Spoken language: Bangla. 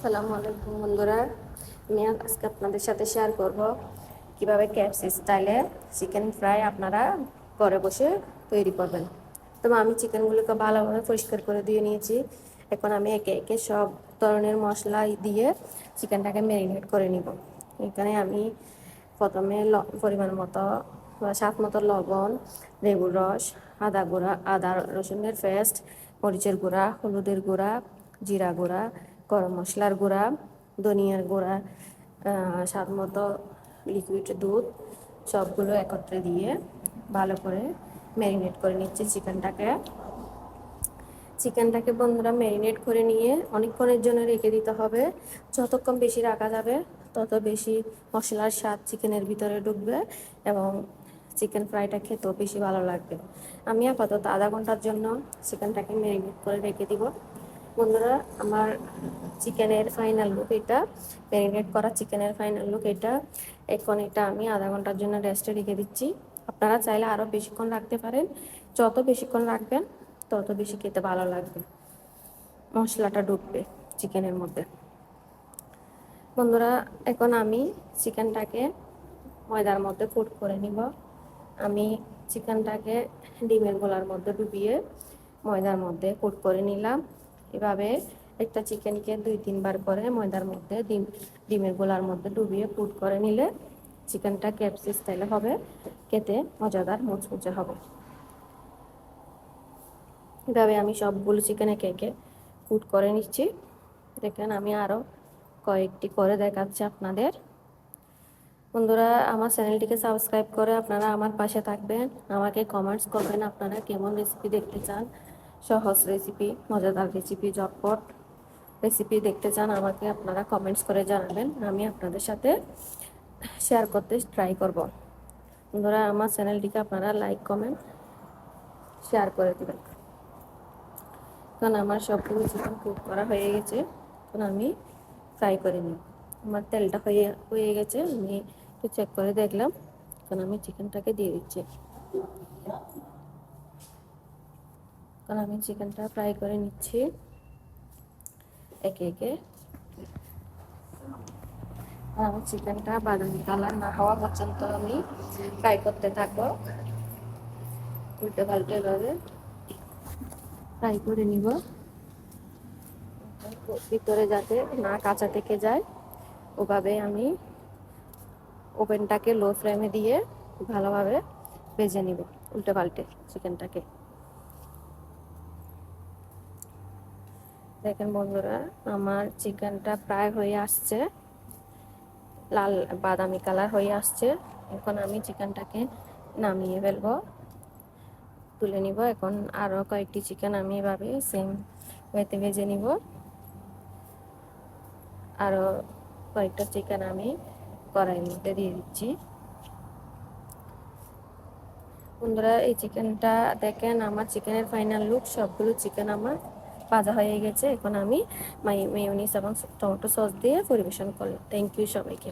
আসসালামু আলাইকুম বন্ধুরা, আমি আজকে আপনাদের সাথে শেয়ার করব কিভাবে কেএফসি স্টাইলে চিকেন ফ্রাই আপনারা ঘরে বসে তৈরি করবেন। তো আমি চিকেনগুলোকে ভালোভাবে পরিষ্কার করে দিয়ে নিয়েছি। এখন আমি একে একে সব ধরনের মশলা দিয়ে চিকেনটাকে ম্যারিনেট করে নিব। এখানে আমি প্রথমে পরিমাণ মতো স্বাদ মতো লবণ, লেবুর রস, আদা রসুনের পেস্ট, মরিচের গুঁড়া, হলুদের গুঁড়া, জিরা গুঁড়া, গরম মশলার গুঁড়া, ধনিয়ার গুঁড়া, স্বাদ মতো লিকুইড দুধ সবগুলো একত্রে দিয়ে ভালো করে ম্যারিনেট করে নিচ্ছি চিকেনটাকে বন্ধুরা ম্যারিনেট করে নিয়ে অনেকক্ষণের জন্য রেখে দিতে হবে। যতক্ষণ বেশি রাখা যাবে তত বেশি মশলার স্বাদ চিকেনের ভিতরে ঢুকবে এবং চিকেন ফ্রাইটা খেতেও বেশি ভালো লাগবে। আমি আপাতত আধা ঘন্টার জন্য চিকেনটাকে ম্যারিনেট করে রেখে দিব। বন্ধুরা, আমার চিকেনের ফাইনাল লুক এটা, ম্যারিনেট করা চিকেনের ফাইনাল লুক এটা। এখন এটা আমি আধা ঘন্টার জন্য রেস্টে রেখে দিচ্ছি। আপনারা চাইলে আরও বেশিক্ষণ রাখতে পারেন। যত বেশিক্ষণ রাখবেন তত বেশি খেতে ভালো লাগবে, মশলাটা ঢুকবে চিকেনের মধ্যে। বন্ধুরা, এখন আমি চিকেনটাকে ময়দার মধ্যে কোট করে নিব। আমি চিকেনটাকে ডিমের গোলার মধ্যে ডুবিয়ে ময়দার মধ্যে কোট করে নিলাম। এভাবে একটা চিকেনকে 2-3 বার করে ময়দার মধ্যে ডিমের গোলার মধ্যে ডুবিয়ে কোট করে নিলে চিকেনটা কেএফসি স্টাইলে হবে, খেতে মজাদার মুচমুচে হবে। এভাবে আমি সবগুলো চিকেন একে একে কুট করে নিচ্ছি। দেখেন, আমি আরও কয়েকটি করে দেখাচ্ছি আপনাদের। বন্ধুরা, আমার চ্যানেলটিকে সাবস্ক্রাইব করে আপনারা আমার পাশে থাকবেন। আমাকে কমেন্টস করবেন আপনারা কেমন রেসিপি দেখতে চান। সহজ রেসিপি, মজাদার রেসিপি, ঝটপট রেসিপি দেখতে চান, আমাকে আপনারা কমেন্টস করে জানাবেন। আমি আপনাদের সাথে শেয়ার করতে ট্রাই করব। বন্ধুরা, আমার চ্যানেলটিকে আপনারা লাইক, কমেন্ট, শেয়ার করে দেবেন। কারণ আমার সবগুলো চিকেন কুক করা হয়ে গেছে। এখন আমি ফ্রাই করে নিই। আমার তেলটা হয়ে গেছে, আমি একটু চেক করে দেখলাম। এখন আমি চিকেনটাকে দিয়ে দিচ্ছি। এখন আমি চিকেনটা ফ্রাই করে নিচ্ছি একে একে। আমি চিকেনটা বাদামি কালার না হওয়া পর্যন্ত আমি ফ্রাই করতে থাকবো। উল্টে পাল্টে ভাবে ফ্রাই করে নিব, ভিতরে যাতে না কাঁচা থেকে যায়। ওভাবে আমি ওভেনটাকে লো ফ্লেমে দিয়ে ভালোভাবে ভেজে নিব উল্টে পাল্টে চিকেনটাকে। দেখেন বন্ধুরা, আমার চিকেনটা প্রায় হয়ে আসছে, লাল বাদামি কালার হয়ে আসছে। এখন আমি চিকেনটাকে নামিয়ে ফেলবো, তুলে নিব। এখন আরও কয়েকটি চিকেন আমি এভাবে সেম ওয়েতে ভেজে নিব। আরও কয়েকটা চিকেন আমি কড়াইয়ের মধ্যে দিয়ে দিচ্ছি। বন্ধুরা, এই চিকেনটা দেখেন, আমার চিকেনের ফাইনাল লুক। সবগুলো চিকেন আমার ভাজা হয়ে গেছে। এখন আমি মেয়োনিজ এবং টমেটো সস দিয়ে পরিবেশন করলাম। থ্যাংক ইউ সবাইকে।